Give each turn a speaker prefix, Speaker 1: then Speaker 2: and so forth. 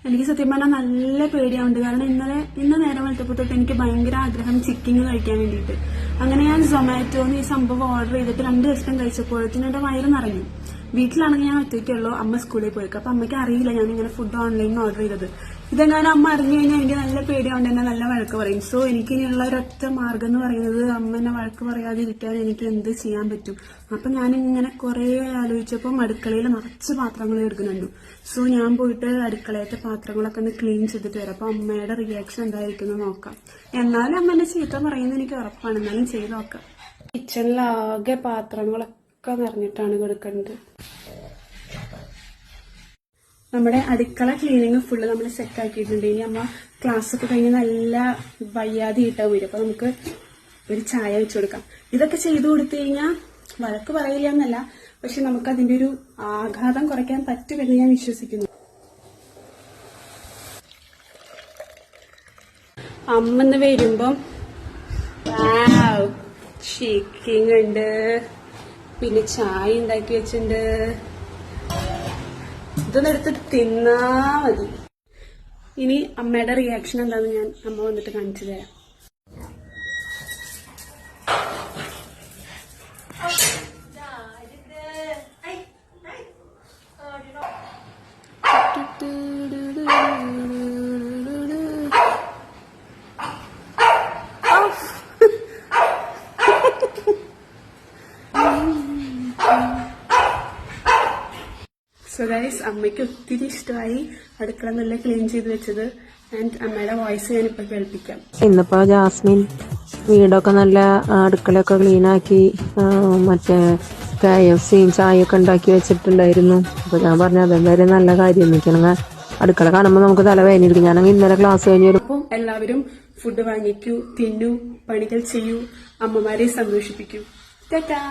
Speaker 1: എനിക്ക് സത്യം പറഞ്ഞാൽ നല്ല പേടിയാവുണ്ട്. കാരണം ഇന്ന് നേരം വെളുത്തപ്പോൾ തൊട്ട് എനിക്ക് ഭയങ്കര ആഗ്രഹം ചിക്കൻ കഴിക്കാൻ വേണ്ടിയിട്ട്. അങ്ങനെ ഞാൻ സൊമാറ്റോന്ന് ഈ സംഭവം ഓർഡർ ചെയ്തിട്ട് 2 ദിവസം കഴിച്ചപ്പോഴത്തേനും എന്റെ വയറ് നിറഞ്ഞു. വീട്ടിലാണെങ്കിൽ ഞാൻ ഒറ്റയ്ക്കുള്ളൂ, അമ്മ സ്കൂളിൽ പോയിക്കും. അപ്പൊ അമ്മയ്ക്ക് അറിയില്ല ഞാൻ ഇങ്ങനെ ഫുഡ് ഓൺലൈനിൽ ഓർഡർ ചെയ്തത്. ഇതെങ്ങാനും അമ്മ അറിഞ്ഞു കഴിഞ്ഞാൽ എനിക്ക് നല്ല പേടിയാവുണ്ട്, എന്നെ നല്ല വഴക്ക് പറയും. സോ എനിക്ക് ഇനിയുള്ള ഒരൊറ്റ മാർഗം എന്ന് പറയുന്നത് അമ്മ എന്നെ വഴക്ക് പറയാതിരിക്കാൻ എനിക്ക് എന്ത് ചെയ്യാൻ പറ്റും. അപ്പൊ ഞാനിങ്ങനെ കുറെ ആലോചിച്ചപ്പം അടുക്കളയിൽ നിറച്ച് പാത്രങ്ങൾ എടുക്കുന്നുണ്ട്. സോ ഞാൻ പോയിട്ട് അടുക്കളയത്തെ പാത്രങ്ങളൊക്കെ ഒന്ന് ക്ലീൻ ചെയ്തിട്ട് വരാം. അപ്പൊ അമ്മയുടെ റിയാക്ഷൻ എന്തായിരിക്കും നോക്കാം. എന്നാലും അമ്മന്റെ ചീത്ത പറയുന്നത് എനിക്ക് ഉറപ്പാണ്, എന്നാലും ചെയ്ത് നോക്കാം. കിച്ചണിലാകെ പാത്രങ്ങളൊക്കെ നിറഞ്ഞിട്ടാണ് കൊടുക്കുന്നത്. നമ്മുടെ അടുക്കള ക്ലീനിങ് ഫുള്ള് നമ്മൾ സെറ്റ് ആക്കിയിട്ടുണ്ട്. ഇനി അമ്മ ക്ലാസ് ഒക്കെ കഴിഞ്ഞ് നല്ല വയ്യാതെ ഇട്ടാ വരും. അപ്പൊ നമുക്ക് ഒരു ചായ വെച്ചു കൊടുക്കാം. ഇതൊക്കെ ചെയ്തു കൊടുത്തു കഴിഞ്ഞാൽ വഴക്ക് പറയില്ല എന്നല്ല, പക്ഷെ നമുക്ക് അതിന്റെ ഒരു ആഘാതം കുറയ്ക്കാൻ പറ്റുമെന്ന് ഞാൻ വിശ്വസിക്കുന്നു. അമ്മന്ന് വരുമ്പം ചിക്കൻ ഉണ്ട്, പിന്നെ ചായ ഉണ്ടാക്കി വെച്ചിട്ടുണ്ട്. ഇതൊന്നെടുത്ത് തിന്നാ മതി. ഇനി അമ്മയുടെ റിയാക്ഷൻ എന്താണെന്ന് ഞാൻ അമ്മ വന്നിട്ട് കാണിച്ചു തരാം. സോ ഗൈസ്, അമ്മയ്ക്ക് ഒത്തിരി ഇഷ്ടമായി അടുക്കള നല്ല ക്ലീൻ ചെയ്ത് വെച്ചത്. ആൻഡ് അമ്മയുടെ വോയിസ് ഞാനിപ്പോൾ കേൾപ്പിക്കാം.
Speaker 2: ഇന്നിപ്പോ ജാസ്മിൻ വീടൊക്കെ നല്ല അടുക്കളയൊക്കെ ക്ലീനാക്കി മറ്റേ KFCയും ചായയൊക്കെ ഉണ്ടാക്കി വെച്ചിട്ടുണ്ടായിരുന്നു. അപ്പൊ ഞാൻ പറഞ്ഞു അതെന്തായാലും നല്ല കാര്യം. എനിക്കാണെങ്കിൽ അടുക്കള കാണുമ്പോൾ നമുക്ക് തലവേദനയിരിക്കും. ഞാനെങ്കിൽ ഇന്നലെ ക്ലാസ് കഴിഞ്ഞു.
Speaker 1: അപ്പം എല്ലാവരും ഫുഡ് വാങ്ങിക്കൂ, തിന്നൂ, പണികൾ ചെയ്യൂ, അമ്മമാരെ സന്തോഷിപ്പിക്കൂ. ടാറ്റാ.